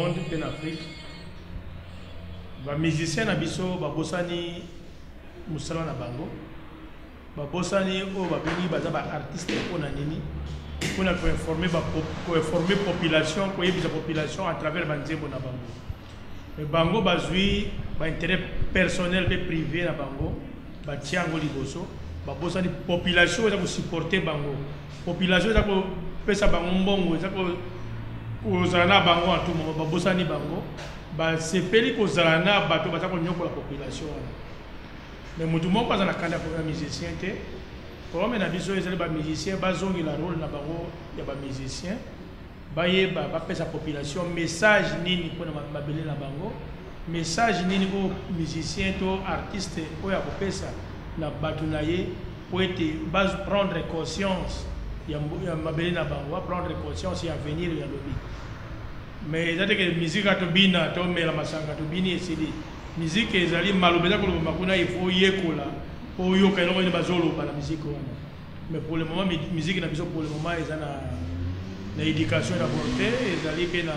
monde et en Afrique. Les musiciens na biso babosani musala na bango. Babosani o babeni baza ba artiste on a nini. On a informer population, pour la population à travers banzembo na bango. Mais bango bazui ba intérêt personnel et privé na bango, ba tiango liboso, ba bosani population za ko supporter bango. Population za ko pesa bango mbongo, za ko ozana bango à tout moment, ba bosani bango, ba sepeli ko zana bato ba za ko nyoko la population. Mais mutu moko za na kanda pour un musicien té. Pour les musiciens, ils ont le rôle de musiciens. Ils ont sa population. Message nini pour la bango. Message nini aux musiciens, aux artistes, pour la batunaye, pour prendre conscience. Il y a prendre conscience et à venir à l'objet. Mais il y a des musiques à Tobina, Tomé, la Massanga, Tobini et Sidi. Musique, ils allaient malobéza pour le Makuna, il faut y écouler. Pour y avoir la musique. Mais pour le moment, la musique pour le moment, ils ont l'éducation d'apporter, ils ont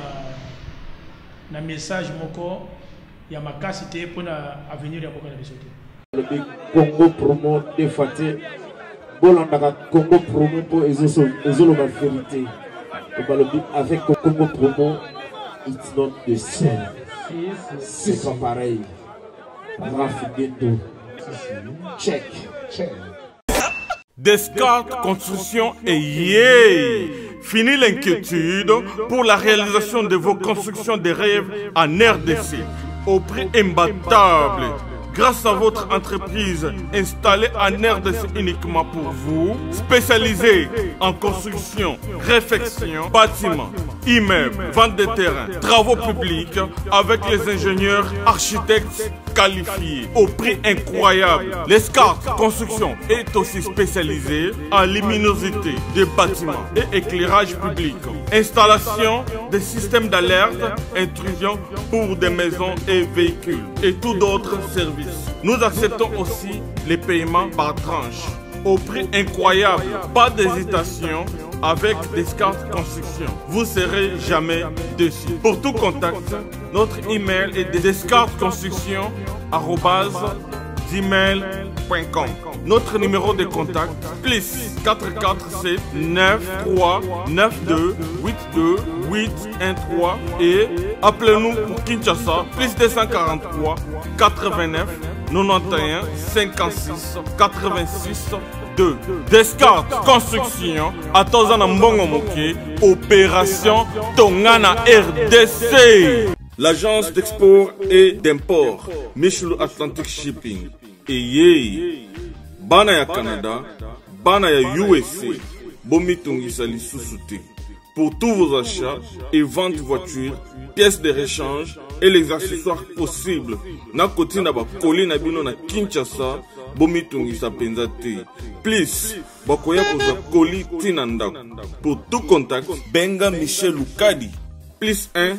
un message, il y a ma capacité pour l'avenir de la musique. Le Congo promo de Faté, Bolanda Congo promo pour les la vérité. Avec Congo promo, it's not the same. C'est pas pareil. Check. Descartes Construction et yeah! Fini l'inquiétude pour la réalisation de vos constructions de rêves en RDC au prix imbattable. Grâce à votre entreprise installée en RDC uniquement pour vous, spécialisée en construction, réfection, bâtiments, immeubles, vente de terrains, travaux publics, avec les ingénieurs, architectes qualifiés au prix incroyable. Descartes Construction est aussi spécialisée en luminosité des bâtiments et éclairage public, installation des systèmes d'alerte, intrusion pour des maisons et véhicules et tout d'autres services. Nous acceptons aussi les paiements par tranche au prix incroyable. Pas d'hésitation avec Descartes Construction. Vous ne serez jamais déçus. Pour tout contact, notre email est descartesconstruction@gmail.com. Notre numéro de contact plus 447 93 92 82 813 et appelez-nous pour Kinshasa plus 243 89 91 56 86 2. Descartes Construction à Tozana Mbongo Moké, opération Tongana RDC. L'agence d'export et d'import Michulu Atlantic Shipping et yé bana ya Canada, bana ya USA, bomi tungisa lisusu. Pour tous vos achats et ventes de voitures, pièces de rechange et les accessoires possibles. Na koti na ba koli na bino na Kinshasa, bomi tungisa penza te. Please, bakoya koza koli tinanda. Pour tout contact, benga Michel Lukadi. Plus 1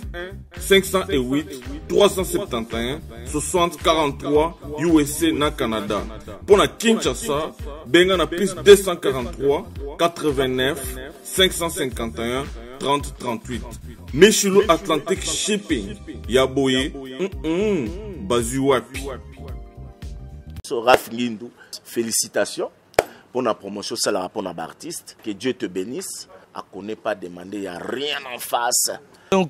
508 371 60 43 USA na Canada. Pour la Kinshasa, benga na plus 243 89 551 30 38. Michulu Atlantic Shipping. Yaboye. Bazuwapi. Raph Ngindou, félicitations pour la promotion, c'est la pour l'artiste. Que Dieu te bénisse. À connaît pas demander, il n'y a rien en face.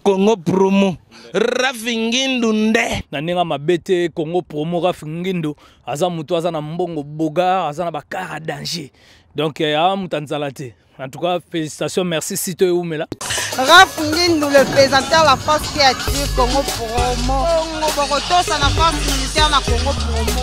Congo promo Raph Ngindou nde naninga mabete Congo promo Raph Ngindou aza mutu aza na mbongo boga aza na bakara danger donc ya mutanzala te. En tout cas félicitations, merci Sito Oumela. Raph Ngindou, le présentateur la force créative Congo promo Borotos à la force militaire na Congo promo.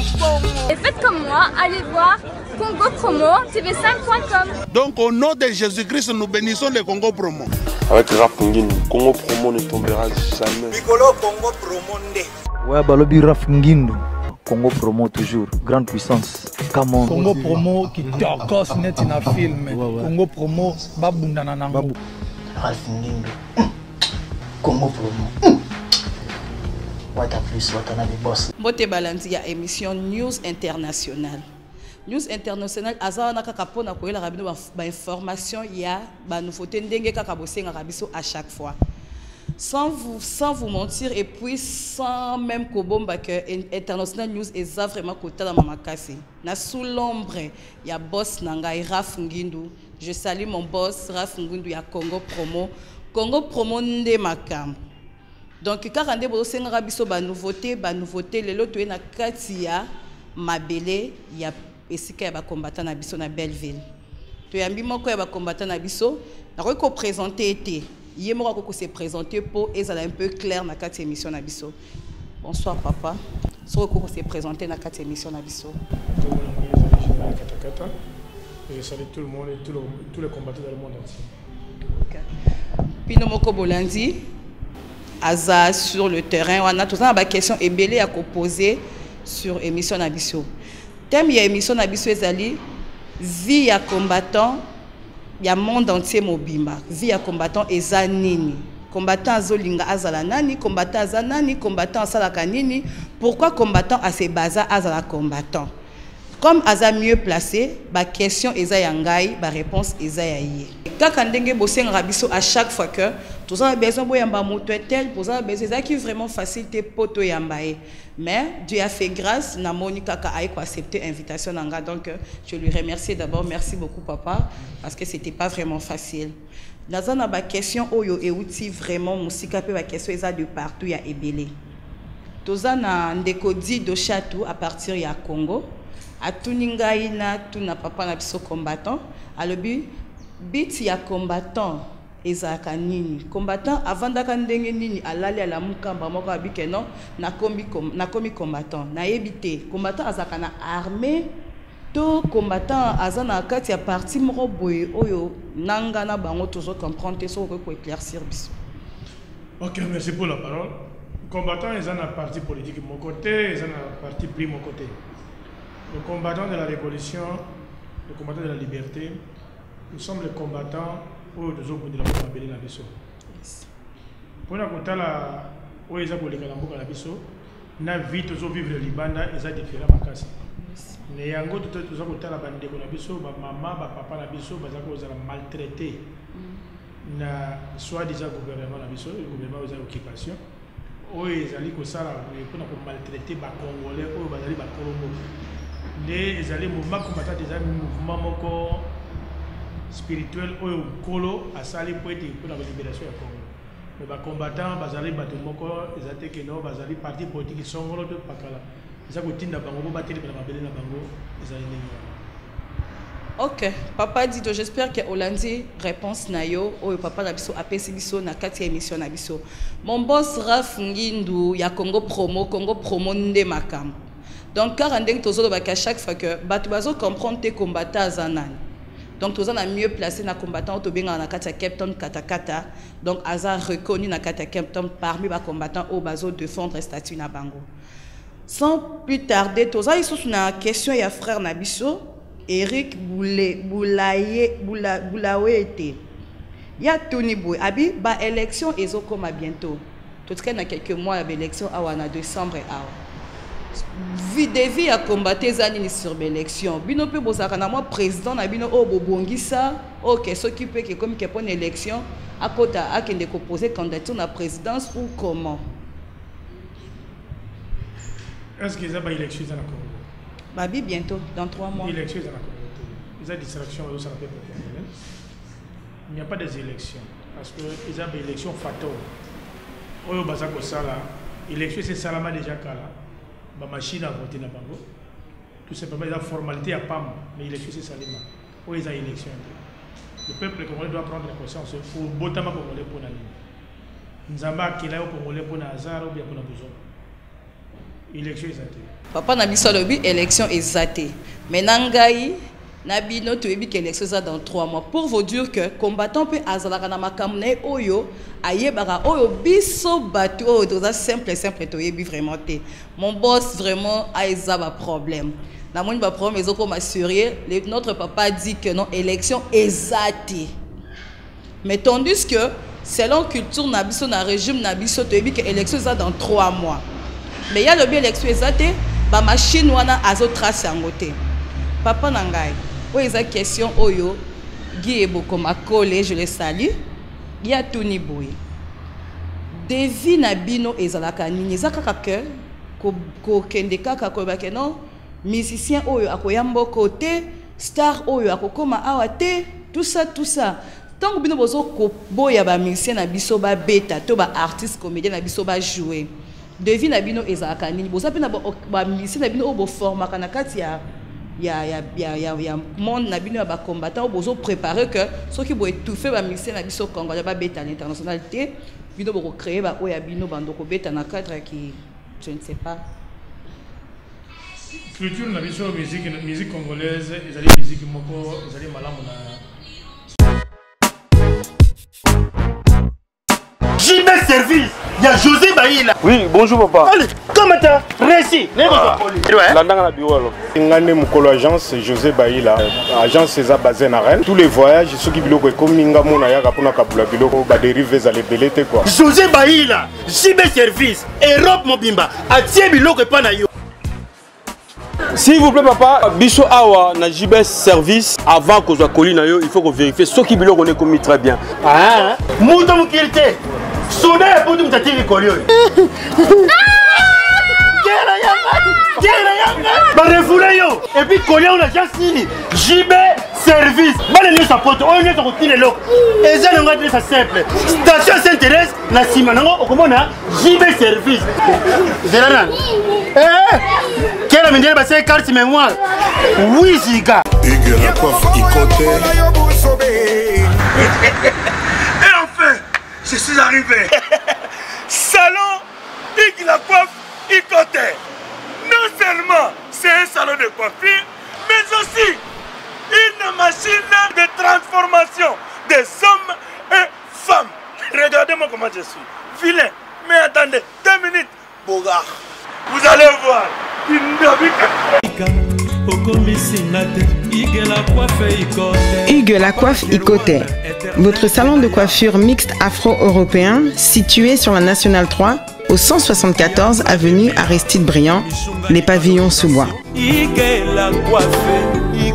Et faites comme moi, allez voir Congo promo tv5.com. Donc au nom de Jésus-Christ nous bénissons le Congo promo. Avec Raph Ngindou, Congo promo ne tombera jamais. Piccolo Congo promo nde. Ouais, balobi Raph Ngindou. Congo promo toujours, grande puissance. Come on. Congo promo qui torcos net na film. Congo promo babunda na nango. Raph Ngindou. Congo promo. What a plus, what a boss. Mbote balanzi ya émission News International. News International azana kaka pona koyela rabino ba information ya ba nouveauté ndenge kaka bosenga rabiso à chaque fois. sans vous mentir et puis sans même Kobomba que International News est vraiment côté dans ma casse. Na sous l'ombre, il y a boss Nangai Raf Ngindu. Je salue mon boss Raf Ngindu, il y a Congo Promo. Congo Promo nde makam. Donc quand on dit senga biso ba nouveauté les loto na katia mabele il y a esika ya ba combattant na biso na Belleville. To yambi moko ya ba combattant na biso na ko présenter été. Il m'a se présenter pour et ça un peu clair dans cette émission Nabiso. Bonsoir papa. So ko se présenter dans cette émission Nabiso. Je salue tout le monde et tous les combattants dans le monde entier. Pino Moko Bolandi Aza sur le terrain, on a tout ça une question et belé à poser sur émission Nabiso. Thème ya émission Nabiso ezali vie à combattant. Il y a le monde entier mobimba. Vie à combattant eza nini. Combattant azolinga azala nani, combattant azanani, combattant asalaka nini. Pourquoi combattant a ses baza azala combattant? Comme aza mieux placé, ba question eza yangai, ba réponse eza yaye. Kaka ndenge bosseng rabiso à chaque fois que tous on a besoin boyamba moto tel, pour ça besoin eza qui vraiment facilité poto yambae. Mais Dieu a fait grâce, na moni kaka aiko accepter invitation nanga, donc je lui remercie d'abord, merci beaucoup papa parce que c'était pas vraiment facile. Nazana ba question oyo e outil vraiment musika pe ba question eza de partout ya ebele. Tozana ndeko di do chatou à partir ya Congo. A tuningai na tuna papa na biso combattant. Alobi bit ya combattant ezaka nini. Combattant avant daka ndenge nini alali ala mukamba moko abike non na komi combattant. Na ebité combattant azaka na armée to combattant azana kati ya parti moko boye oyo nanga na bango toujours comprendre so ko éclaircir biso. OK, merci pour la parole. Combattant est un parti politique de mon côté, est un parti pris de mon côté. Le combattant de la révolution, le combattant de la liberté, nous sommes les combattants où nous avons de la Mabele na biso. Pour la kotala où ils ont volé kalambo na biso, na vie tous vivre le Libanda, ils ont différents makasi. Ne yango tous avons kotala bande na biso, ba maman, ba papa na biso, ba zako za maltraité. Na soit déjà gouvernement na biso, le gouvernement aux occupations. Où ils allaient ko sala pour maltraiter ba congolais, où bazali ba kolombo. Les alliés mouvements combattants des mouvements moko spirituel au colo à salir pour être pour la libération du Congo. Mais les combattants bazali bato moko ezate que non bazali parti politique sont ngolo de pakala. Ça ko tinda bango ba télé na mabele na bango ezali ndenge. OK, papa dit j'espère que Olandi réponse na yo o papa na biso apesi biso na kati émission na biso. Mon boss Raf Ngindu ya Congo Promo nde makam. Donc, car à chaque fois que Batubazo comprend tes combattants à Zanan. Donc, tu as mieux placé na combattant au Tobinga na Kata Captain Katakata. Donc, Aza reconnu na Kata Captain parmi les combattants au Bazo défendre le statut na Bango. Sans plus tarder, tu as une question à frère Nabiso, Eric Boulaye était. Il y a Tony Boy. Abi, ba élection et zo comme bientôt. Tout cas, il y a quelques mois, l'élection à décembre et à vie à combattre les sur l'élection. Bino pe bozaka na moi président na bino o bobongisa OK s'occuper que comme qu'il y a une élection à côté à qui de proposer candidature à la présidence ou comment. Est-ce qu'ils ont une élection dans le Congo? Babi bientôt dans 3 mois. Élection dans le Congo. Ils ont des distractions au sein de il n'y a pas des élections parce que ils ont des élections fatales. Oyo bazako sala élection c'est salama déjà kala. La machine à voter na bango tout simplement la formalité à PAM mais l'élection c'est salima où ils ont élection le peuple congolais doit prendre conscience pour botama congolais pour la ligne nzamba kila au congolais pour na hasard ou bien pour na besoin élection exacte papa na biso lobi élection exacte mais nangai Nabino tu ebi que l'élection ça dans 3 mois pour vous dire que combattant peut azalaka na makamne oyo ayebaka oyo biso batu oyo toza simple to yebi vraiment te mon boss vraiment a ba problème na moni ba problème ezoko m'assurer notre papa dit que non élection exacte mais tandis que selon culture na biso na régime na biso tu ebi que élection ça dans 3 mois mais il y a le bien élection exacte ba machine wana azo trace yangote papa nangai oui, il y a une question oyo Guy Eboko Makole, je le salue. Il y a Tony Boy. devis na bino ezalaka nini eza kaka ke kokende kaka koyebake non musicien oyo akoya mboko te star oyo akokoma awa te tout ça ntango bino bozokoboya bamusicien na biso babeta to baartiste comédien na biso bajouer devis na bino ezalaka nini boza mpe na bamusicien na bino oyo boformaka na kati ya monde na bino ya bacombattant oyo bozoprépare que soki boétouffe bamusicien na biso congolais babeta à l'international te bino bokocréer baoyo ya bino bando kobeta na cadre qui je ne sais pas culture na biso musique congolaise ezali musique moko ezali malamu na JB Service, il y a José Baïla. Oui, bonjour papa. Allez, comment t'as réussi? Landanga na biwalo. Ngane mukolo agence José Baïla. Agence César basée na Rennes. Tous les voyages ceux qui biloko comme ngamo na yaka pona kabula biloko ba dérive za les belete quoi. José Baïla, JB Service, Europe Mobimba, atie biloko pa na yo. S'il vous plaît papa, biso awa na JB Service avant que soit colis na yo, il faut qu'on vérifie ce qui biloko on est commis très bien. Ah, mundo mukirite. Soda pour nous t'attirer collier. Ba refoulé yo et puis collier on a déjà signé JB Service. Ba les support on est sur le loc. Et ça on va dire ça simple. Station Saint-Thérèse na sima nango okomona JB Service. Zerana. Quelle a mené passer carte mémoire. Oui Zika. Hugues la coiffe Ikote. Et enfin, je suis arrivé. Salon Hugues la coiffe Ikote. Non seulement c'est un salon de coiffure, mais aussi une machine de transformation des hommes et femmes. Regardez-moi comment je suis. Vilain. Mais attendez, 2 minutes. Bogart. Vous allez voir. Hugues la coiffe Ikote, votre salon de coiffure mixte afro-européen situé sur la Nationale 3 au 174 avenue Aristide Briand, les pavillons sous bois.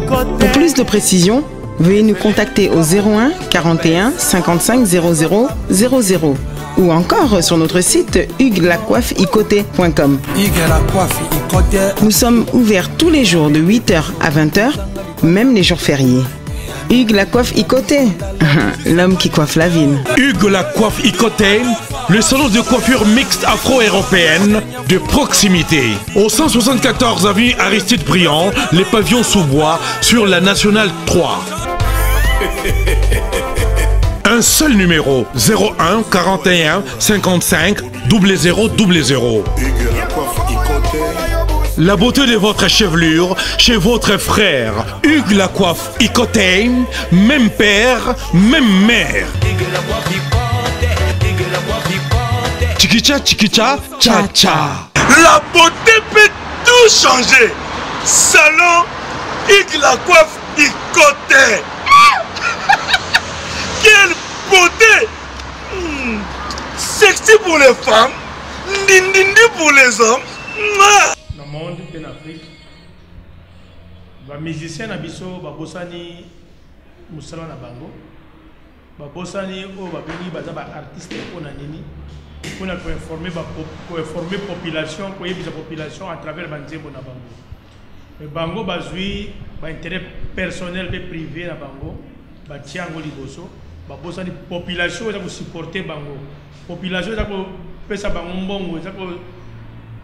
Pour plus de précisions, veuillez nous contacter au 01 41 55 00 00 ou encore sur notre site huguelacoiffeikote.com. Nous sommes ouverts tous les jours de 8h à 20h, même les jours fériés. Hugues la coiffe Ikote, l'homme qui coiffe la ville. Hugues la coiffe Ikote, le salon de coiffure mixte afro-européenne de proximité. Au 174 avenue Aristide Briand, les pavillons sous bois sur la Nationale 3. Un seul numéro, 01 41 55 00 00. La beauté de votre chevelure chez votre frère. Hugues la coiffe Ikote, même père, même mère. Chikicha, chikicha, cha cha. La beauté peut tout changer. Salon Hugues la coiffe Ikote. Quelle beauté! Sexy pour les femmes, dindindi pour les hommes. Dans le monde et en Afrique, les musiciens na biso babosani musala na bango, babosani o babini baza ba artiste pona nini, pona ko informer population, ko yebisa population à travers banzembo na bango. Mais bango bazui ba intérêt personnel et privé na bango, ba tiango liboso. Babosani population za ko supporter bango, population za ko pesa bango mbongo za ko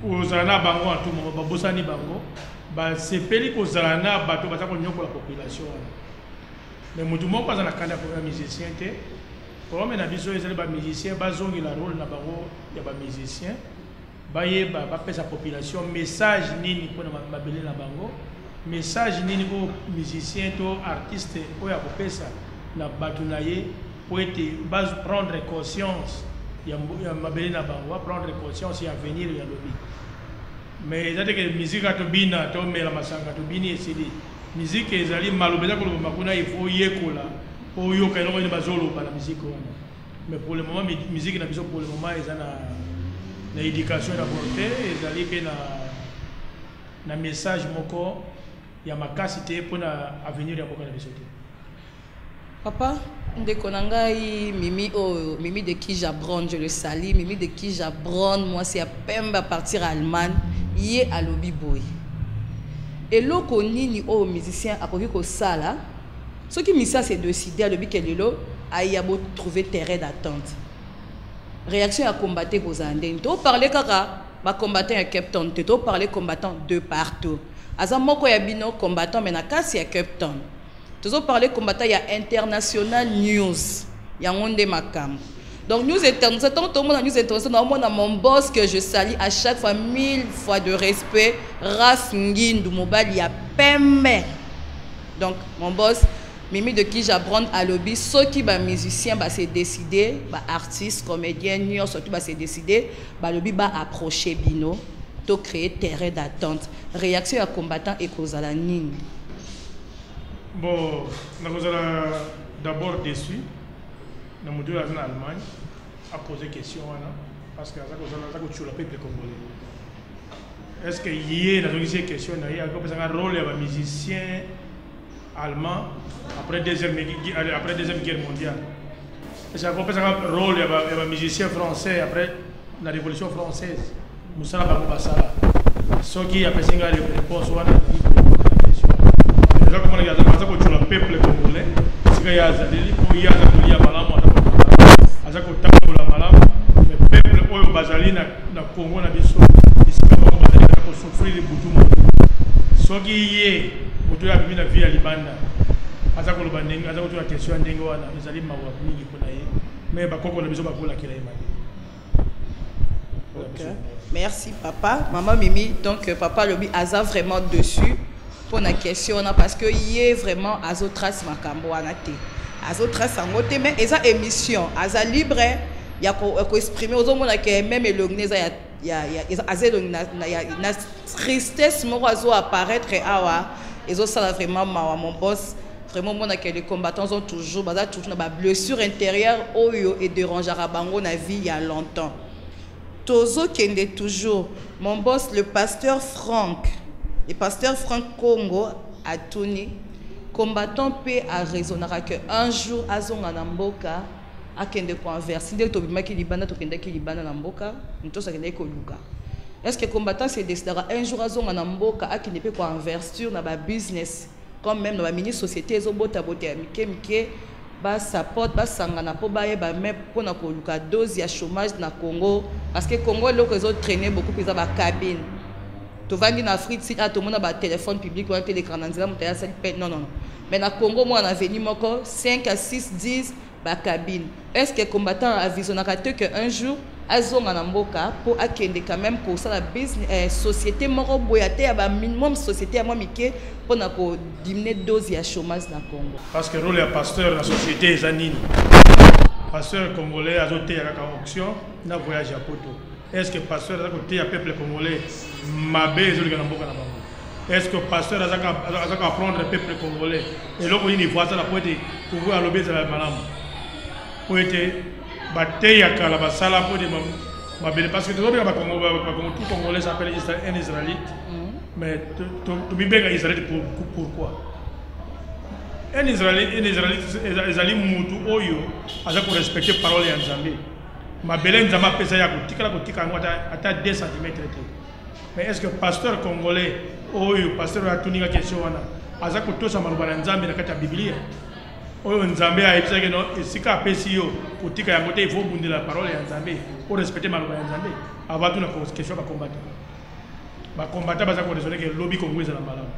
ozana bango en tout moment babosani bango ba sepeli ko zana bato ba za ko nyoko la population. Mais mutu moko za na kanda ko musicien te problème na biso ezali ba musicien bazongi la rôle na bango ya ba musicien baye ba pesa population message nini pour na mabele na bango, message nini ko musicien to artiste o ya ko pesa na batunaye pour prendre conscience ya mabele na bango prendre conscience ya venir ya lobi mais ça que musique to bina to mela masanga to bini esili musique ezali malobeza ko makuna il faut yekola po yo ka no bazolo ba la musique wana mais pour le moment musique na biso pour le moment ezana na éducation na portée ezali pe na message moko ya makasi te pour na avenir ya boka na biso te. Papa, Mimi de qui j'abronne, je le salis. Mimi de qui j'abronne, moi c'est à peine à partir à Allemagne, yé à lobby boy. Et là qu'on ni aux musiciens à côté de ça là, ce qui me ça c'est décider à lobby qu'elle est là, à y avoir trouvé terrain d'attente. Réaction à combattre vos andins. Tu parler kaka, ba combattant à Cape Town, tu parler combattant de partout. Azamoko ya bino combattant mais na kasi à Cape Town. Toujours parler combattant, il y a International News. Il y a Monde Makam. Donc, News International, tout le monde News International, moi, mon boss que je salue à chaque fois, 1000 fois de respect. Raf Ngindou, Mobile, il y a Pembe. Donc, mon boss, Mimi de qui j'apprends à lobby, ceux qui sont musiciens, c'est décidé, artistes, comédiens, News, surtout, c'est décidé, lobby va approcher Bino, pour créer terrain d'attente. Réaction à combattant et cause à la ligne. Bon, nous sommes d'abord déçus. Nous sommes en Allemagne à poser des questions parce que nous sommes le peuple congolais. Est-ce que hier, nous avons posé des questions, il y a un rôle de musicien allemand après la Deuxième Guerre mondiale? Est-ce qu'il y a un rôle de musicien français après la Révolution française? Nous sommes en Bassala. Ce qui a fait une réponse à la comment il y a le peuple congolais, parce qu'il y a des peuple au Bazali na Congo na biso, souffrir de Boutoum. Ce qui est, vous avez la vie à Libanda. Azako Lubaneng, Azako la question d'Engoana, les aliments Mawabni, mais Bakoko na biso Bakola qui l'a Merci papa, maman Mimi. Donc papa Lobi Aza vraiment dessus. Pour la question parce que il est vraiment azotras makambo anate azotras angote mais eza émission aza libre il y a ko exprimer aux hommes que même le gneza il y a na tristesse mo azo apparaître awa ezo ça vraiment mon boss vraiment mon que les combattants ont toujours baza toujours na blessure intérieure oyo et dérangera bango na vie il y a longtemps tozo kende toujours mon boss le pasteur Franck. Le pasteur Franck Congo a tourné, combattant paix à raisonner que un jour, à Zonganamboka, à Kende converser, dès que tu as Libana, tu as Libana Namboka, nous sommes allés au Luka. Est-ce que combattant c'est décidé un jour à Zonganamboka, à Kende converser dans le business, comme même dans la mini-société, ils ont boté Mike, bas support, bas sangana, pour bailler, bas même pour na Luka, dose, il y a chômage dans le Congo, parce que le Congo, ils ont traîné beaucoup plus dans la cabine. Tu vas en Afrique, si tout le monde a un téléphone public ou un télécran, non. Mais dans le Congo, moi, on a venu 5 à 6, 10 cabines. Est-ce que les combattants ont visionné qu'un jour, ils ont un mboka pour acquérir quand même pour ça la business société moro boyate à minimum société à moi miké pour diminuer dose de chômage dans le Congo. Parce que le rôle de pasteur dans la société est anine. Pasteur congolais a doté à la auction, n'a voyagé à Poto. Est-ce que le pasteur a côté à peuple congolais mabé est-ce que le pasteur a apprendre le peuple congolais et là il voit ça la pointe pour voir l'obé de la malam pour être batté à la sala pour des parce que tout congolais s'appelle un israélite mais tu bien un israélite pourquoi un israélite mutu oyo a pour respecter parole en Zambie ma belle nzamba pesa ya kotika ata 2 cm. Mais est-ce que le pasteur congolais ou le pasteur a tenu la question aza kotosa maloba na nzambe na kati ya Biblia oyo nzambe a ebisa que non esika apesi yo kotika yango te il faut bundela la parole ya nzambe pour respecter maloba ya nzambe avant tout na question ba combattre baza ko raisonner que lobby congolais za malamu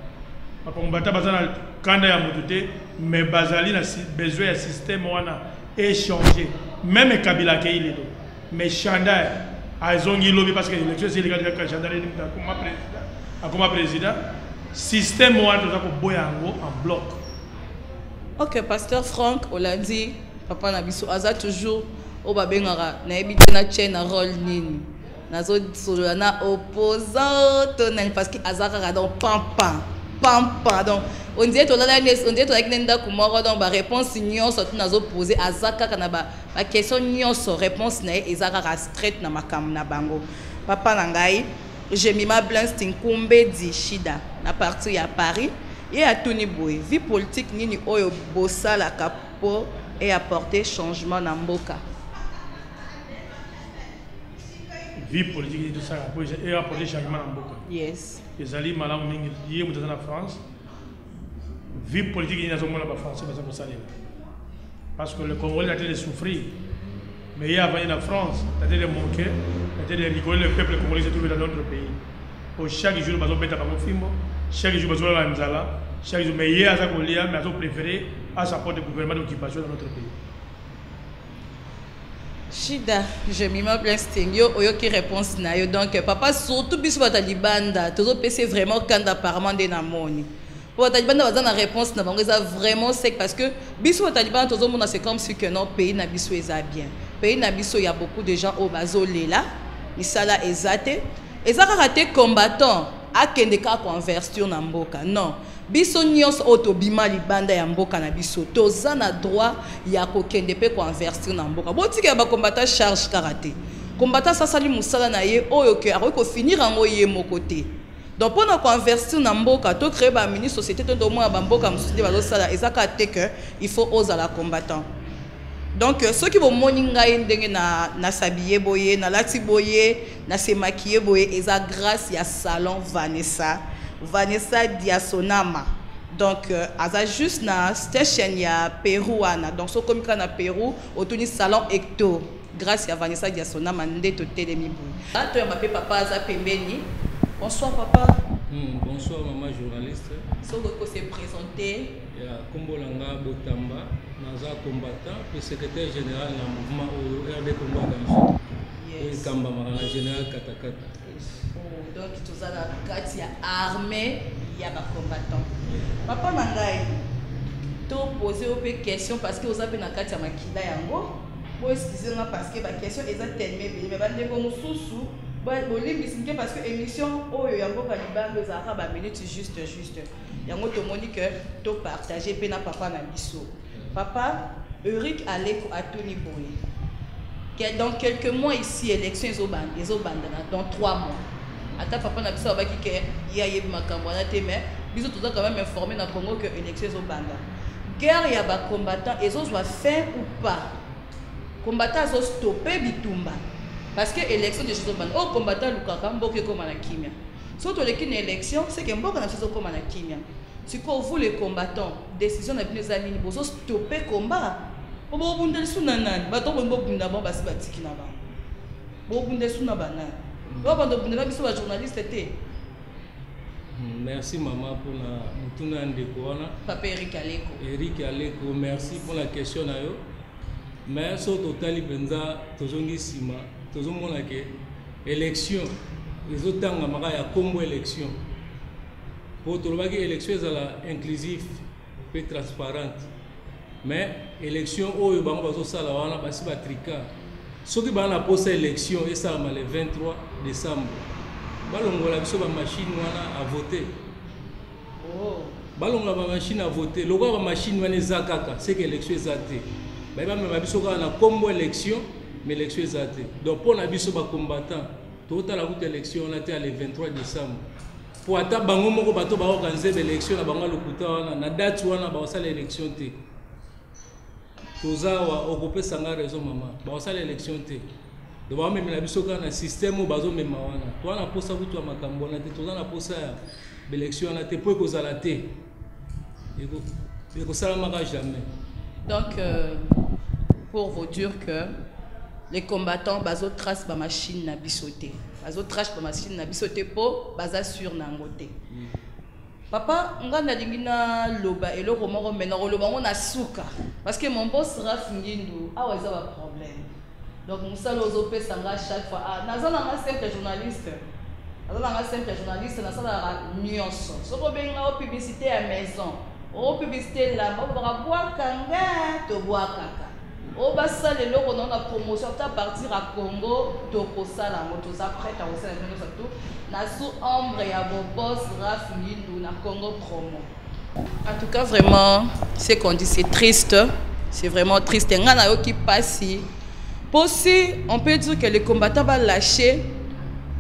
ba combattre baza na kanda ya mutu te mais bazali na besoin ya système wana échanger même Kabila ke il est mais Chandai azongi lobby parce que l'élection c'est légal quand Chandai comme président système wana toza ko boya ngo en bloc. OK pasteur Franck Olandi papa na biso aza toujours o babengara na ebite na chaîne rôle nini nazo solo na opposant tonel parce que azaka dans pampa donc on dit to la on dit to aknenda kumoro donc ba réponse nyonso to nazo poser azaka kana ba question nyonso réponse na ezaka straight na makam na bango papa na ngai j'ai mis ma Blanstein Kumbe di Shida na partie à Paris Et à Tony Boy, vie politique nini oyo bossa la capo et apporter changement dans Mboka. Vie politique de ça et apporter changement dans Mboka. Yes. Les alliés malams mingi hier dans la France. Vie politique il y a dans la France c'est pour ça. Parce que le Congolais a été de souffrir. Mais il y a en France, il a été de manquer, il a été de rigoler le peuple congolais s'est trouvé dans notre pays. Pour chaque jour, nous avons fait un film, chaque jour, nous avons fait un film, chaque jour, mais il y a un Congolais, mais nous avons préféré à sa porte de gouvernement d'occupation dans notre pays. Chida, je m'y mets plein stingio, oyo qui réponse na yo. Donc, papa, surtout, bis wa talibanda, toujours PC vraiment quand apparemment des namoni. Pour talibanda, on a une réponse, na bango, ça vraiment sec parce que bis wa talibanda, toujours monde c'est comme si que notre pays na biso est bien. Pays na biso, il y a beaucoup de gens au bazo lela, misala ezate, ezaka raté combattant, a kendeka conversion na mboka. Non. Biso nyos otobima libanda ya mboka na biso toza na droit ya kokende pe convertir na mboka botiki ya ba combattant charge karaté combattant ça sali musala na ye oyo ke akoki ko finir ngo ye mokote donc pour na convertir na mboka to créer ba mini société to mo ba mboka musude ba sala ezaka te que il faut oser la combattant donc ceux qui vont moninga ndenge na sabiye boye na lati boye na se maquiller boye eza grâce ya salon Vanessa Diasonama. Donc, aza juste na station ya Pérou ana. Donc, so comme na Pérou, au Tunis salon Hector. Grâce à Vanessa Diasonama, ndeto telemi boy. Là, tu as papa aza pembeni. Bonsoir papa. Bonsoir maman journaliste. So ko se présenter. Ya Kombolanga Botamba, naza combattant, le secrétaire général du mouvement RD Combat Danger. Yes. Kamba Marana général Katakata. Donc, tout ça dans le cadre, il y a armée, il y a des combattants. Papa Nangaï, tu as posé une question parce que vous avez dans le cadre de la Makida Yango. Vous excusez-moi parce que la question est tellement belle. Mais vous avez dit sous parce que l'émission, Yango Kaliban, les Arabes, a minute juste. Yango, tu as dit que tu as partagé Papa Nabiso. Papa, Eric Aleko à Tony Boy. Dans quelques mois ici, élection ils ont dans 3 mois. Ata papa na biso abaki ke ya yebi makambo na te mais biso toza quand même informé na Congo que élection zo banda. Guerre ya ba combattant ezo soit fin ou pas. Combattant zo stopper bitumba parce que élection de zo banda. Oh combattant lukaka mboke koma na kimia. Surtout les kin élection c'est que mboka na zo koma na kimia. Si ko vous les combattants décision na bino za nini bozo stopper combat. Obo bundel suna nani bato bo bunda bon basi batiki na ba. Bo bundel suna banana. Merci maman pour la ndekona. Papa Eric Aleko. Eric Aleko, merci pour la question. Mais sur total penza tozongi sima, tozomona ke élection, les autres ngama ya combo élection. Pour tolobaki élection ezala inclusif et transparente. Mais élection oyo bango bazo sala wana basi ba trika. Ce qui va la poste élection et ça le 23 décembre. Balongola biso ba machine wana à voter. Oh. Balongola ba machine à voter. Logo ba machine wana ezakaka, c'est que élection ezate. Ba ba même biso ka na combo élection, mais élection ezate. Donc pour na biso ba combattant, total la route élection on a été le 23 décembre. Pour ata bango moko bato ba organiser l'élection na bango lokuta wana na date wana ba osala élection te. Tozawa occupé sanga raison maman ba osala élection te do ba même la biso ka na système o bazo même wana to na posa butu makambo na te toza na posa ya élection na te pour ko zala te et ko sala maka jamais. Donc pour vous dire que les combattants bazo trace ba machine na bisoté bazo trace ba machine na bisoté po baza sur na ngote. Papa, on a dit que loba et le roman maintenant loba on a souka parce que mon boss Raf Ngindu a ouais ça va problème. Donc nous ça les opé sanga chaque fois. Ah, nous avons un simple journaliste. Nous avons un simple journaliste, nous avons la nuance. Ce qu'on bien la publicité à maison, au publicité là, on va boire kanga, to boire kaka. Au bas ça les locaux on a promotion à partir à Congo, to posa la moto ça prête à aussi la maison surtout. Na sous ombre ya bo boss Raf Ngindu na Congo promo. En tout cas vraiment c'est qu'on dit c'est triste, c'est vraiment triste. Ngana yo qui passe. Aussi on peut dire que les combattants vont lâcher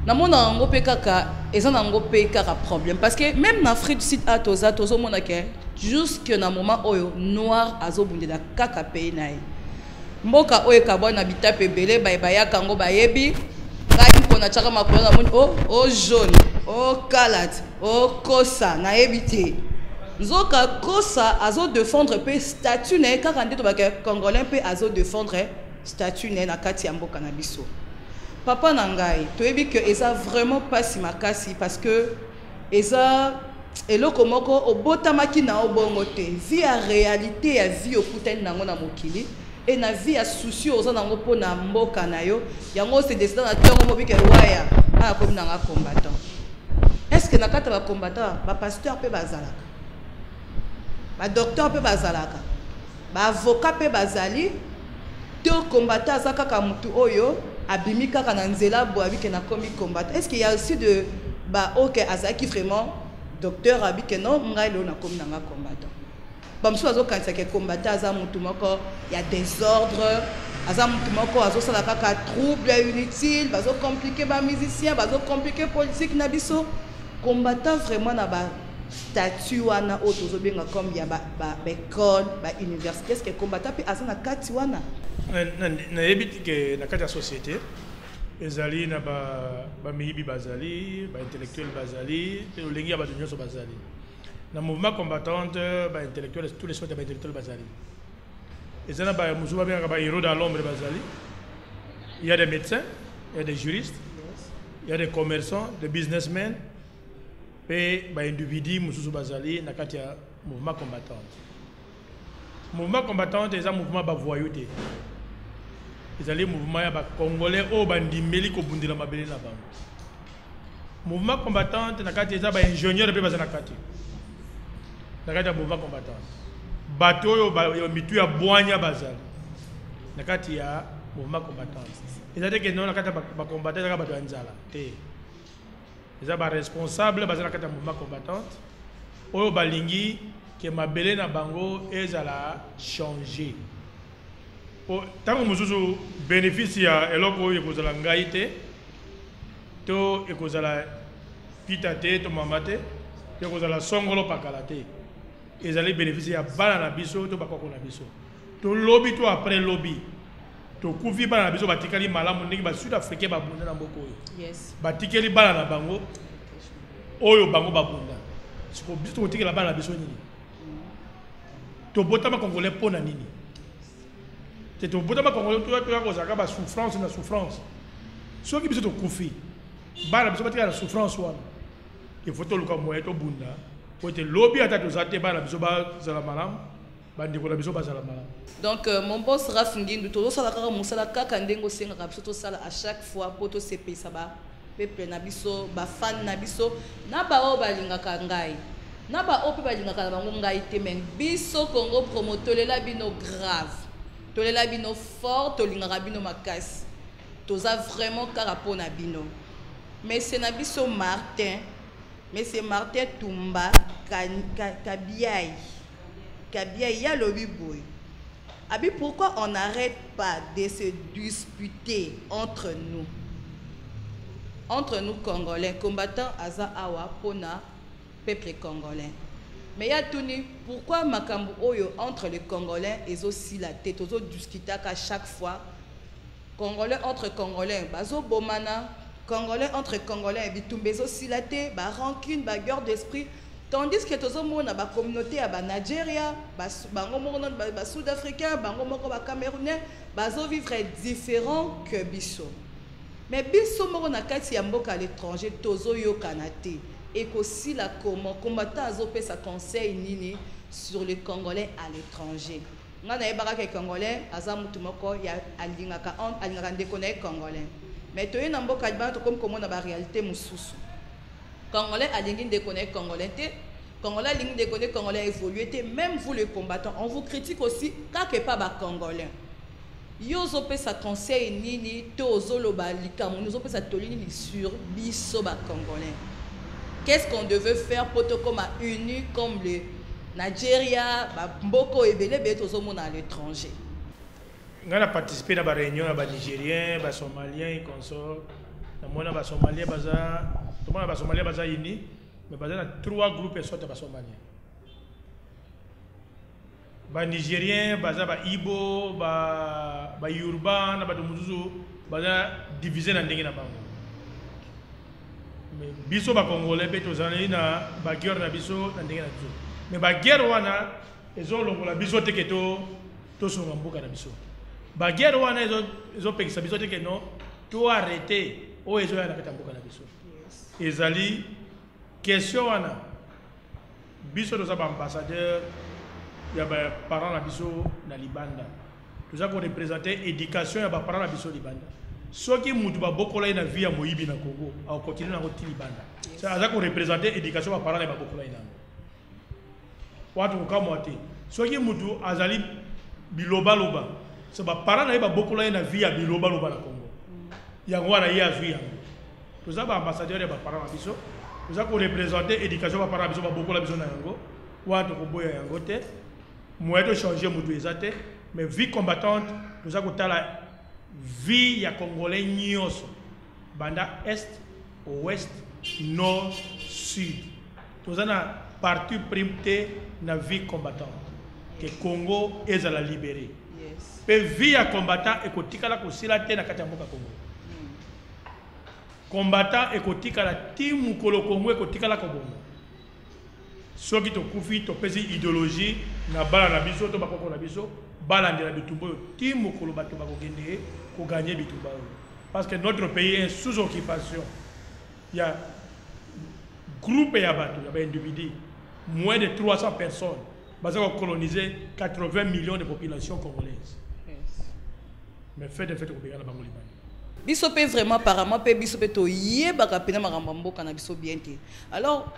namona yango pe kaka eza nango pe kaka problème parce que même na Afrique du Sud a tozo mona ke jusque na moment oyo noir azobundela kaka pays na ye mboka oyo kabona bitape belé bayaka yango bayebi ngai mpona chaka makolo na moni o jaune o kalat o kosa na yebi te nzoka kosa azo défendre pe statut na kaka nde to ba congolais pe azo défendre statut na kati ya mboka na biso papa na ngai toyebi que eza vraiment pas si makasi parce que eza eloko moko obotamaki na obongo te vie ya réalité ya vie okutani nango na mokili et na vie ya souci oza nango po na mboka na yo yango se décide na tongo mobike waya a comme nanga combattant est-ce que na kata ba combattant ba pasteur pe bazalaka ba docteur pe bazalaka ba avocat pe bazali te combattant za kaka mutu oyo abimi kaka na nzela bo abike na komi combattant est-ce qu'il y a aussi de ba OK azaki vraiment docteur abike non ngai lo na komi nanga combattant bam so azo kanisa ke combattant aza mutu moko il y a désordre aza mutu moko azo sala kaka trouble inutile bazo compliquer ba musicien bazo compliquer politique na biso combattant vraiment na ba statut wana otozo benga comme ya ba école ba université est-ce que combattant pe aza na kati wana na yebiti ke na kati ya société ezali na ba miyibi bazali ba intellectuel bazali te olengi ya bato nyonso bazali na mouvement combattante ba intellectuel tous les sortes ba intellectuel bazali ezana ba musuba benga ba héros dans l'ombre bazali il y a des médecins il y a des juristes il y a des commerçants des businessmen pe ba individu mususu bazali na kati ya mouvement combattante eza mouvement ba voyouté ezali mouvement ya ba congolais o bandimeli ko bundila mabele na bango mouvement combattante na kati eza ba ingénieur pe bazana kati na kati ya mouvement combattante bato oyo ba mitu ya bwanya bazali na kati ya mouvement combattante ezali ke non na kati ba combattant ka bato ya nzala te eza ba responsable bazana kati ya mouvement combattante oyo balingi que mabele na bango ezala changer tango mususu bénéfice ya eloko oyo ekozala ngai te to ekozala pita te to mama te to ekozala songolo pakala te ezali bénéfice ya bana na biso to bakoko na biso to lobi to après lobi to kufi bana na biso batikali malamu ndenge ba sud africain babunda na mboko oyo yes batikeli bana na bango oyo bango babunda siko biso totikela bana na biso nini to botama congolais pona nini te to botama congolais to kozaka ba souffrance na souffrance soki biso to kufi bana biso batika na souffrance wana il faut to luka moyen to bunda po te lobby ata to zate bana biso ba zala malamu bandiko na biso ba zala malamu donc mon boss Raf Ngindu to sala kaka musala kaka ndengo senga biso to sala à chaque fois poto CP ça ba peuple na biso ba fan na biso na ba o balingaka ngai na ba ope balingaka na bango ngai te men biso Congo Promo tolela bino grave tolela bino fort tolingaka bino makasi toza vraiment karapo na bino mais c'est na biso Martin mais c'est Martin Tumba Kabiai ya lobi boy abi pourquoi on n'arrête pas de se disputer entre nous Congolais combattants aza awa pona peuple congolais mais ya tuni pourquoi makambo oyo entre les Congolais et aussi la tête aux autres discuter à chaque fois Congolais entre Congolais bazo bomana Congolais entre Congolais bitumbezo silate ba rancune ba guerre d'esprit tandis que tozo mona ba communauté ya ba Nigeria bango moko ba sud-africain bango moko ba camerounais bazo vivre différent que biso mais biso moko na kati ya mboka à l'étranger tozo yo kanate et qu'aussi la combattant azopé sa conseil nini sur les Congolais à l'étranger ngana yebaka ke Congolais aza mutu moko ya alingaka ndekona Congolais mais toye na mboka ba to comme comment na ba réalité mususu Congolais alingi ndekona Congolais te Congolais alingi ndekona Congolais évoluer te même vous les combattants on vous critique aussi kake pas ba Congolais yo zopé sa conseil nini to zoloba likamu nous opé sa tolini sur biso ba Congolais. Qu'est-ce qu'on devait faire pour te comme uni comme le Nigeria, Mboko et Belé, à l'étranger? On a participé à la réunion avec les Nigériens, les Somaliens et consorts. namona ba Somalien baza tomona ba Somalien baza ini mais baza na 3 groupes et sorte ba Somalien ba Nigérien baza ba Ibo ba Yoruba na ba Muzuzu baza divisé na ndenge na bango mais biso ba Congolais pe tozali na ba guerre na biso na ndenge na biso mais ba guerre wana ezo longola biso teke to songa mboka na biso ba guerre wana ezo pekisa biso teke no to arrêter o ezo ya na kata mboka na biso ezali question wana biso toza ba ambassadeur ya ba parents na biso na libanda toza ko représenter éducation ya ba parents na biso libanda soki mutu ba bokola na vie ya moyibi na Congo au continue na ko libanda ça aza ko représenter éducation ba parents na ba bokola ina watu ko kamote soki mutu azali biloba loba so ba parents na ba bokola na vie ya biloba loba na Congo yango wana ya vie yango toza ba ambassadeur ya ba parents na biso toza ko représenter éducation ba parents na biso ba bokola biso na yango watu ko boya yango te moyen de changer mutu ezate mais vie combattante toza ko tala vie ya Congolais nyonso banda est ouest nord sud toza na partie primité na vie combattante que Congo ezala libéré pe vie ya combattant ekotikala kosila te na kati ya mboka Congo combattant ekotikala ti mukolo Congo ekotikala kobongo soki tokufi topesi idéologie na bala na biso to bakoko na biso balandela bitumba oyo ti mokolo bato bakokende ko gagner bitumba oyo parce que notre pays est sous occupation. Il y a groupe ya bato ya ba individu moins de 300 personnes basé à coloniser 80 millions de population congolaise. Mais fait de fait au pays na bango libani biso pe vraiment apparemment pe biso pe to yebaka pena makambo mboka na biso bien te. Alors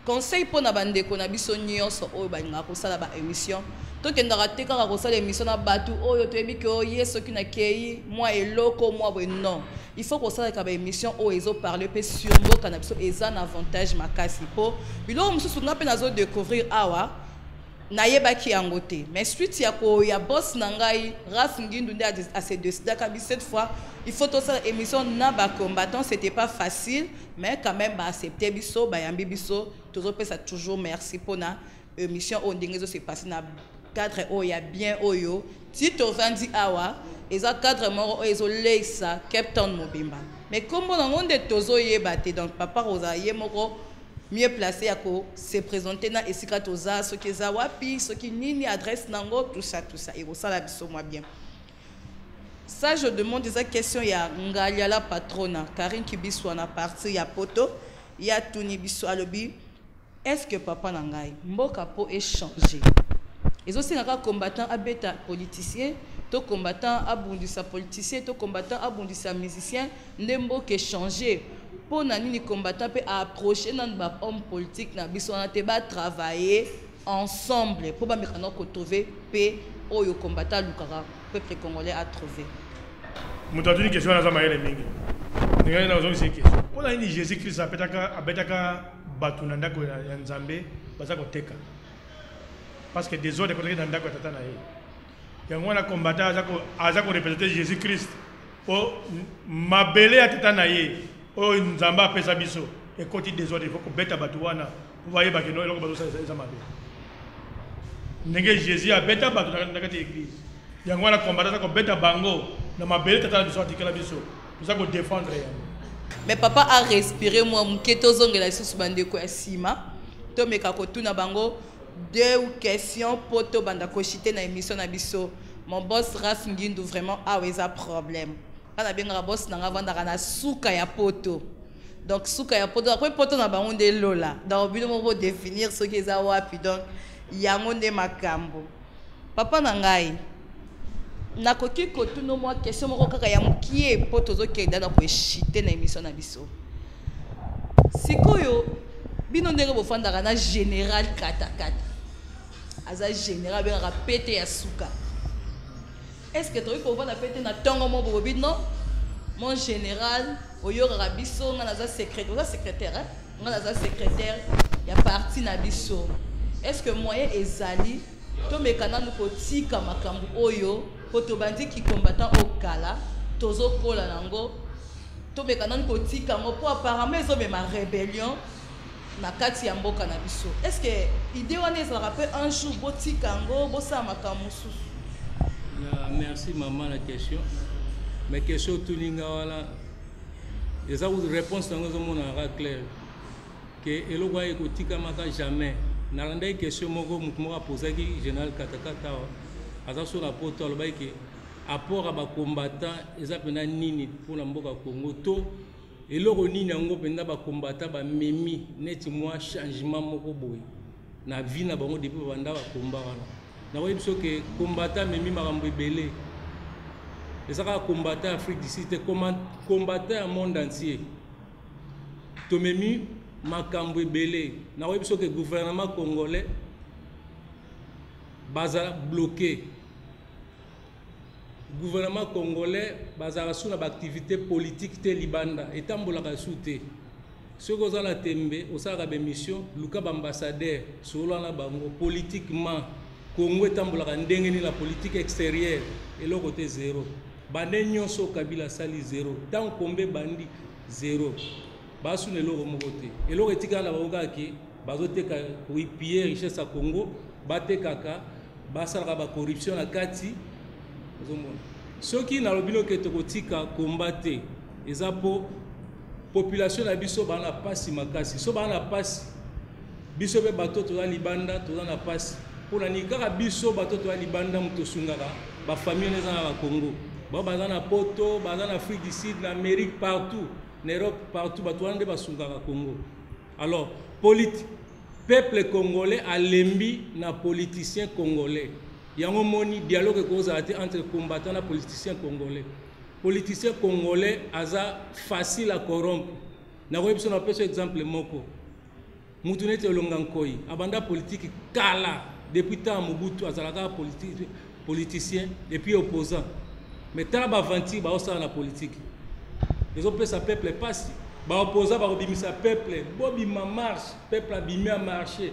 conseil pour na bandeko na biso nyonso oyo balinga kosala ba émission to kendaka te kaka kosala émission na batu oyo toyebi ke oye soki na kei moi eloko moi boye non il faut kosala ka ba émission oyo ezo parler pe sur mboka na biso eza na avantage makasi po biloko mosusu nga pe nazo découvrir awa nayebaki yango te mais suite ya ko ya boss na ngai Raf Ngindu nde a se décider ka bi cette fois il faut to ça émission na ba combattant c'était pas facile mais quand même ba accepter biso ba yambi biso toujours pesa toujours merci pour na émission on ndingezo se passer na cadre o ya bien oyo Tito Vandi awa eza cadre moko ezo leisa Captain Mobimba mais comme on onde tozo yebate donc papa Rosa yemoko mieux placé à se présenter na esika toza ce qui za wapi ce qui nini adresse nango tout ça et ça la biso moi bien ça je demande des questions ya ngalia la patrona Karine Kibiso na partie ya poto ya Tuni Biso alobi est-ce que papa nangai mboka po échanger ils aussi naka combattant abeta politicien to combattant abundisa politicien to combattant abundisa musicien ndembo que changer pour nani combattant peut approcher nan ba homme politique na biso na te ba travailler ensemble pour ba mekano ko trouver paix oyo combattant lukara peuple congolais a trouvé mutatu ni question na zama yele mingi ngai na ozo question pour nani Jésus Christ abetaka batu na ndako ya Nzambe baza ko teka parce que des autres côté na ndako tata na ye yango na combattant aza ko représenter Jésus Christ po mabele ya tata na ye o Nzamba pesa biso et côté des autres il faut que beta batu wana vous voyez ba que no eloko bazo ça mabe ndenge Jésus a beta batu na kati église yango na combattant ko beta bango na mabele tata biso atikala biso nous allons défendre yango. Mais papa a respiré moi mketo zongela sous bandeko ya sima to meka ko tuna bango deux questions poto banda ko chité na émission na biso mon boss Raf Ngindu vraiment a un problème kana benga boss na ngavanda kana suka ya poto donc suka ya poto après poto na bango de lola dans but mo définir ce qui za wapi donc yango nde makambo papa na ngai nakoki ko tuno moi question moko kaka ya mukie poto zo kenda na ko chité na émission na biso sikoyo bino ndenge bofandaka na général katakata aza général benga pété ya suka est-ce que tu peux la péter na tongo mo bobi non mon général oyo rabiso nga naza secrétaire nga naza secrétaire ya parti na biso est-ce que moyen ezali to mekana nuko tika makambu oyo poto bandi ki combattant au kala tozo kola nango tobeka nani kotika ngo po apparemment ezomema rébellion na kati ya mboka na biso. Est-ce que idée wana ezalaka mpe un jour botika yango bosala makambo mosusu? Merci maman la question. Mais question tuninga wana eza réponse nango ezomonaka claire ke eloko aye kotikamaka jamais. Nalandaki question moko motu moko apozaki général Katakata aza so na poto alobaki ke apport ya bacombattant eza mpena nini mpona mboka Congo to eloko nini yango mpenza bacombattant bamemi neti mwa changement moko boye na vie na bango depuis babanda bakomba wana nakoyebi biso ke combattant amemi makambo ebele eza kaka combattant ya Afrique du Sud te combattant ya monde entier tomemi makambo ebele nakoyebi biso ke gouvernement congolais bazala bloqué. Gouvernement congolais bazala sous na activité politique te libanda etambolaka sous te ceux qui la tembe osala ba mission luka ba ambassadeur solo na bango politiquement Congo etambolaka ndenge ni la politique extérieure et le côté zéro bande nyonso Kabila sali zéro tant kombe bandi zéro basu ne loko mokote et le etika na bango ki bazoteka kuipie richesse à Congo batekaka basala ba corruption na kati. Ce qui n'a pas été combattu, c'est la population de biso bana pasi makasi. So bana pasi, biso be bato to la libanda to na pasi. Pour la nikara biso bato to la libanda muto sungara, ba famille les na Congo. Ba bazana poto, bazana Afrique du Sud, en Amérique partout, en Europe partout, bato ande ba sungara Congo. Alors, peuple congolais a lembi na politicien congolais. Il y a un moni dialogue entre combattants et politiciens congolais. Politiciens congolais, c'est facile à corrompre. Nous avons un exemple. Moutounete Longankoi, abanda politique kala depuis tant Mobutu azalaka politicien et puis opposant. Mais tant bavanti ba osa na politique. Les autres ça peuple passe. Ba opposant ba obimisa peuple, bobi ma marche, peuple abimi a marché.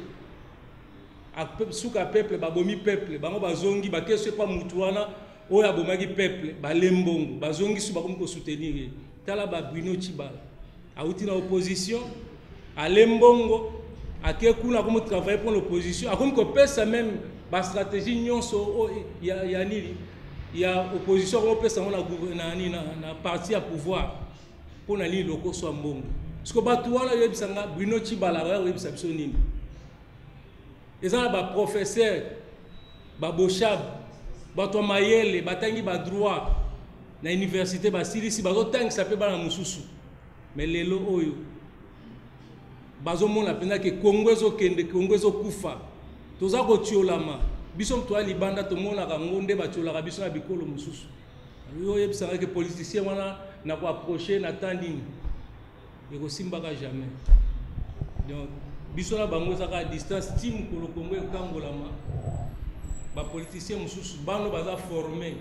Souka peuple babomi peuple bango bazongi bakese pa mutuana oyo abomaki peuple balembongo bazongi su bakomi ko soutenir tala ba Bruno Chibala auti na opposition alembongo akekuna comme travailler pour l'opposition akomi ko pesa même ba stratégie nyonso ya nini ya opposition ko pesa na gouvernement na parti à pouvoir pour na li loko so mbongo parce que batu wana yebisanga Bruno Chibala wa yebisa biso nini. Ils ont des professeurs, des bochab, des mayele, des droit dans l'université, des silisi, des gens qui s'appellent dans Moussoussou. Mais les lots, ils ont dit que Congo est Congo est Koufa. Tous les gens qui sont là, Libanda, tout le monde a dit que les gens qui sont là, Moussoussou. Ils savent que les politiciens n'ont pas approché, n'ont pas attendu. Ils ne sont pas jamais. Donc, bisola bango zaka à distance team ko Congo ekangolama ba politicien mususu bano baza formé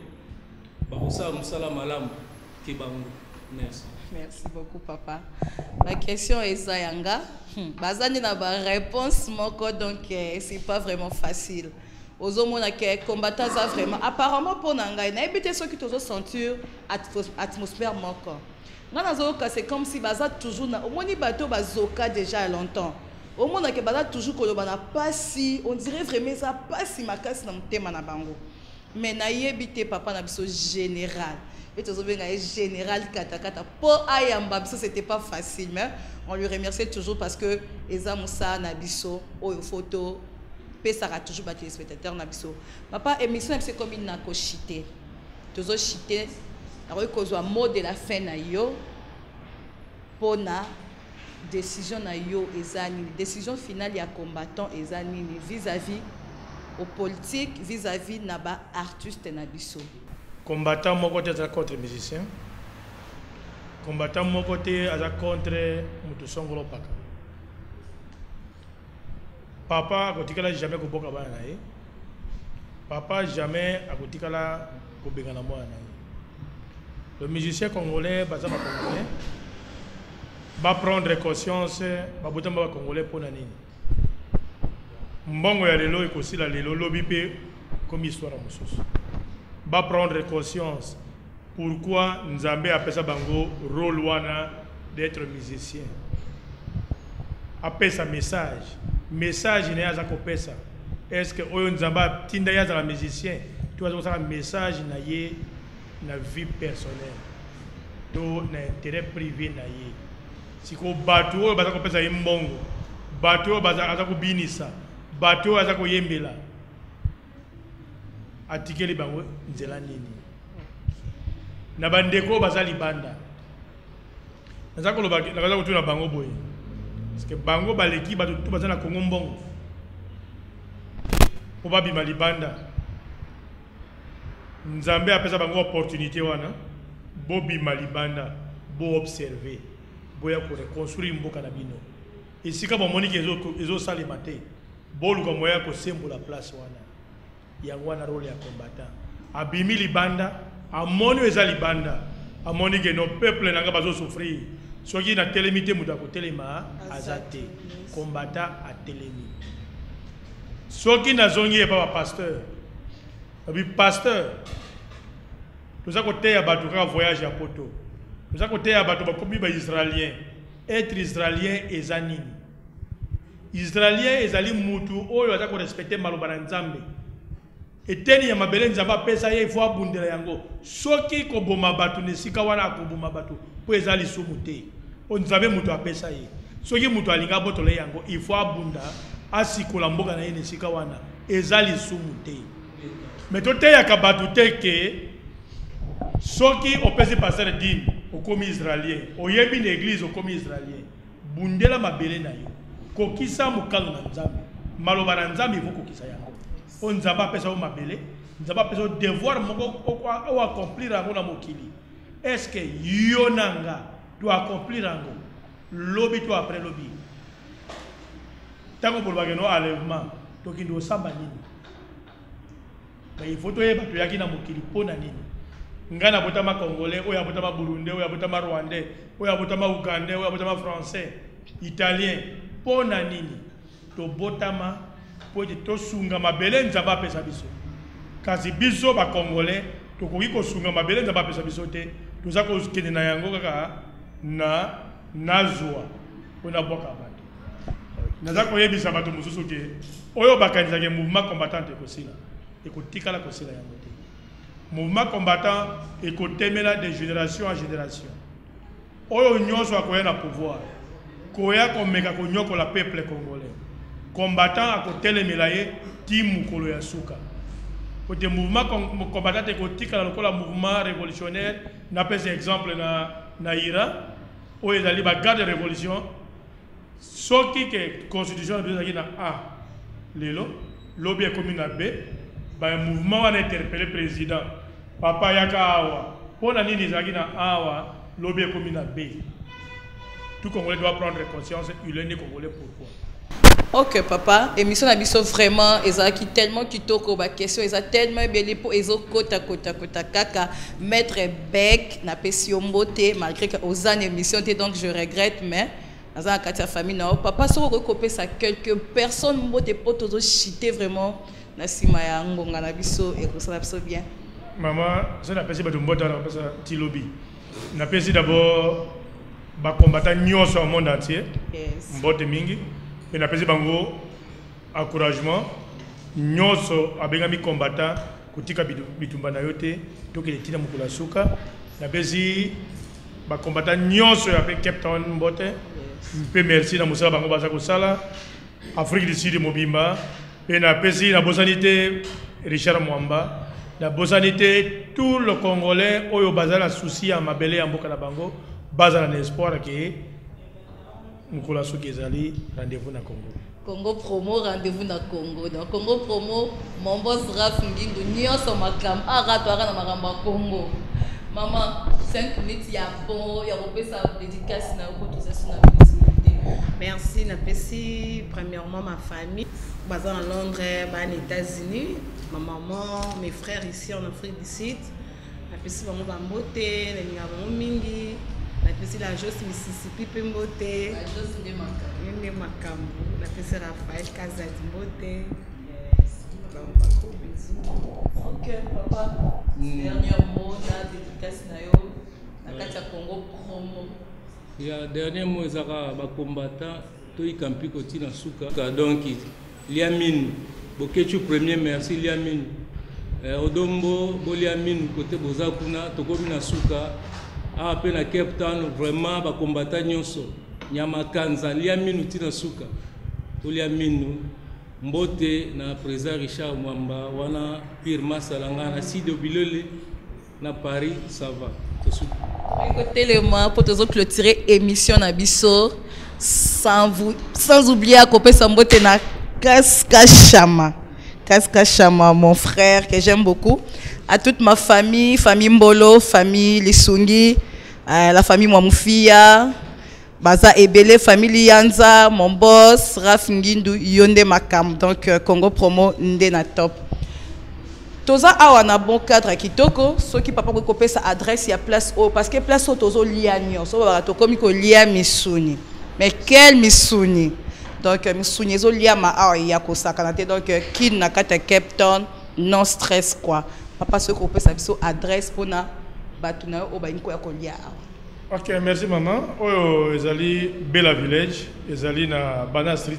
ba osala musala malamu ki bango. Merci beaucoup papa. Ma question est Zayanga. Bazani na ba réponse moko donc c'est pas vraiment facile. Ozomona ke combattant ça vraiment apparemment pour nanga na ebité ceux qui tozo sentir atmosphère moko. Ngana zoka c'est comme si baza toujours na omoni bato bazoka déjà longtemps. Au monde que bala toujours kolobana pas si on dirait vraiment ça pas si makasi na mutema na bango mais na yebite papa na biso général et tous bien général Katakata pour ayamba biso c'était pas facile mais on lui remercie toujours parce que eza musa na biso o photo pesara toujours ba téléspectateur na biso papa émission c'est comme une nako chité toujours chité na ko mot de la fin na yo pona décision na yo ezani décision finale ya combattant ezani vis-à-vis au politique vis-à-vis na ba artiste na biso combattant mon côté est contre musicien combattant mon côté est contre mutu songolo paka papa akotikala jamais ko boka bana na ye papa jamais akotikala ko bengana mwana na ye le musicien congolais baza ba congolais va prendre conscience va boter ba congolais pour nani mbongo ya lelo ekosila lelo lobi pe comme histoire mosusu va prendre conscience pourquoi Nzambe appelle ça bango rôle wana d'être musicien. Appelle ça message. Message n'est pas ça ça. Est-ce que oyo Nzamba tinda ya za musicien, tu as un message na ye na vie personnelle. To na intérêt privé na ye. Si ko batu oyo baza ko pesa mbongo. Batu oyo baza ko binisa. Batu oyo baza ko yembela. Atikeli bango nzela nini. Na bandeko baza libanda. Naza ko loba naza ko tuna bango boye. Parce que bango baleki batu tout baza na Congo mbongo. Pour pas bima libanda. Nzambe apesa bango opportunité wana. Bo bima libanda, bo observer. Bo ya ko reconstruire mboka na bino. Et si ka ba moni ke ezo sale maté. Bo luka moya ko sembola place wana. Ya wana role ya combattant. Abimi libanda, amoni eza libanda. Amoni ke no peuple nanga bazo souffrir. Soki na telemité muta ko telema azate. Combattant a telemi. Soki na zongi pas pasteur. Abi pasteur. Nous avons côté à bateau voyage à poto. Nous avons côté à bateau comme israélien. Être israélien est zanini. Israélien est zali mutu oyo azako respecter malobana nzambe. Eteni ya mabele nzamba pesa ye faut abundela yango. Soki ko boma bato ne sika wana ko boma bato po ezali sumute. O nzambe mutu apesa ye. Soki mutu alinga botole yango il faut abunda asikola mboka na ye ne sika wana ezali sumute. Mais tote ya kabatu teke soki opesi pasteur dîme au komi israélien, oyebi l'église au komi israélien, bundela mabele na yo. Kokisa mukalo na nzambe. Maloba na nzambe il faut kokisa yango. On nzamba pesa o mabele, nzamba pesa o devoir moko o accomplir yango na mokili. Est-ce que yo nanga doit accomplir yango? Lobi to après lobi. Tango bolba no enlèvement, to kindo samba nini. Mais il faut to yeba to yaki na mokili pona nini. Ngana botama congolais, oya botama burundais, oya botama rwandais, oya botama ougandais, oya botama français, italien, pona nini to botama po to sunga mabele nzamba pesa biso. Kasi biso ba congolais to koki ko sunga mabele nzamba pesa biso te, to za ko kende na yango kaka na nazwa ona boka bato. Naza ko yebisa bato mususu ke oyo bakanisa ke mouvement combattant ko sila. E ko tikala ko sila yango te. Mouvement combattant et côté de génération en génération. Oyo nyonso akoya na pouvoir. Koya komeka konyoko la peuple congolais. Combattant à côté les melaye timu kolo ya suka. Côté mouvement combattant et côté kala lokola mouvement révolutionnaire na pese exemple na Iran oyo ezali ba garde révolution soki ke constitution de na A lelo lobby comme na B ba mouvement wana interpellé président papa yaka awa pona nini zaki na awa lobby comme na B. Tout Congolais doit prendre conscience il est né Congolais pourquoi. Ok papa, émission nabiso vraiment ezaki tellement kitoko ba question eza tellement belé pour ezo kota kaka mettre bec na pesi mbote malgré que aux an émission donc je regrette mais dans la quartier famille non papa so recopier ça quelques personnes mbote pour todo chiter vraiment na sima ya ngonga na biso et ça biso bien. Maman, ça na pesi ba mbote na pesi tilobi. Na pesi d'abord ba combattant nyonso au monde entier. Yes. Mbote mingi. Mais na pesi bango encouragement nyonso abengami combattant kutika bitumba na yote toki letina mukula suka na pesi ba combattant nyonso ya Cape Town mbote mpe merci na musala bango baza kosala Afrique du Sud mobimba pe na pesi na bosanité Richard Mwamba na bosanité tout le Congolais oyo bazala souci ya mabele ya mboka na bango bazala na espoir que Mukula Suki ezali rendez-vous na Congo. Congo promo rendez-vous na Congo. Donc Congo promo mon boss Raf Ngindu nyonso makam aratwara na makamba Congo. Maman 5 minutes ya bon ya repesa dédicace na ko tout ça sur la visibilité. Merci na pesi premièrement ma famille basée en Londres, aux États-Unis, ma maman, mes frères ici en Afrique du Sud. Na pesi bango ba mbote, na ngabo mingi. La pesi la Jos Mississippi Pembote. La Jos de Makambu. La pesi Raphaël Kazadi Mbote. Yes. Ok, papa. Dernier mot, la dédicace na kati Congo Promo. Ya dernier mot ezaka ba combattant to ikampi koti na suka. Donc liamine bokechu premier merci liamine. Odombo boliamine côté bozakuna tokomi na suka. A pe na Cape Town vraiment ba combattant nyonso. Nyamakanza liamine tina suka. To liamine mbote na président Richard Mwamba wana pire masalanga na Sido Bilole na Paris ça va. Écoutez les mots pour te clôturer émission Nabiso sans oublier à couper sa mbote na Kaska Chama mon frère que j'aime beaucoup, à toute ma famille Mbolo, famille Lisungi, la famille Mwamoufia Baza Ebele, famille Yanza, mon boss, Raf Ngindu, Yonde Makam. Donc, Congo Promo, Ndena Top. Toza awana bon cadre kitoko, ceux qui papa ko sa adresse il y a place haut parce que place haut tozo lianyo, so ba to komi ko lia misuni. Mais quel misuni? Donc misuni zo lia ma awa ya ko sakanate donc kin na kata Cape Town, non stress quoi. Papa ceux ko sa biso adresse pona batuna o ba inko ya ko lia. Ok, merci maman. Oh, ezali Bella Village, ezali na Banana Street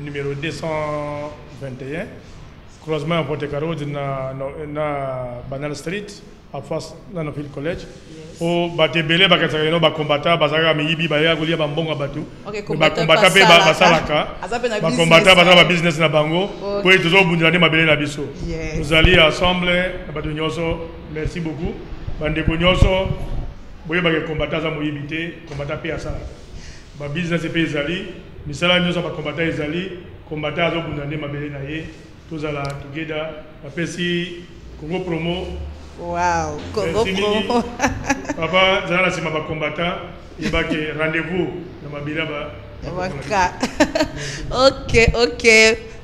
numéro 221. Croisement à Porte-Carreau na Banana Street, en face dans notre ville collège. Oh, batebele bakataka ba combattant bazaka miyibi ba ya golia ba mbonga batu. Ba combattant pe ba salaka. Ba combattant ba business na bango. Pour toujours bundira ma belle na biso. Nous allons ensemble na batu nyonso. Merci beaucoup. Bande ko nyonso. Boye ba combattant za moyibité, combattant pe asala. Ba business pe ezali, misala nyonso ba combattant ezali, combattant zo bundira ma belle na ye. Tous à la together, après si Congo Promo. Wow, Congo Promo. Papa, Zana c'est ma combattant. Il va que rendez-vous dans ma bilaba. Ok.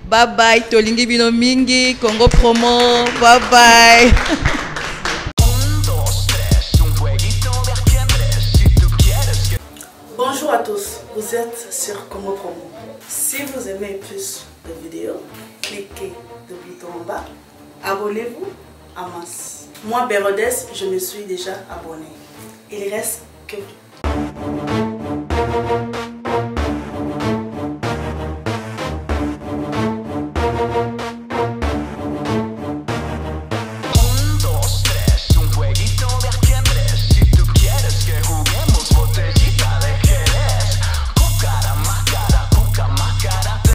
Bye bye. Tolingi bino mingi. Congo Promo. Bye bye. Bonjour à tous. Vous êtes sur Congo Promo. Si vous aimez plus de vidéos, cliquez le bouton en bas, abonnez-vous à masse. Moi, Bérodès, je me suis déjà abonné. Il reste que vous.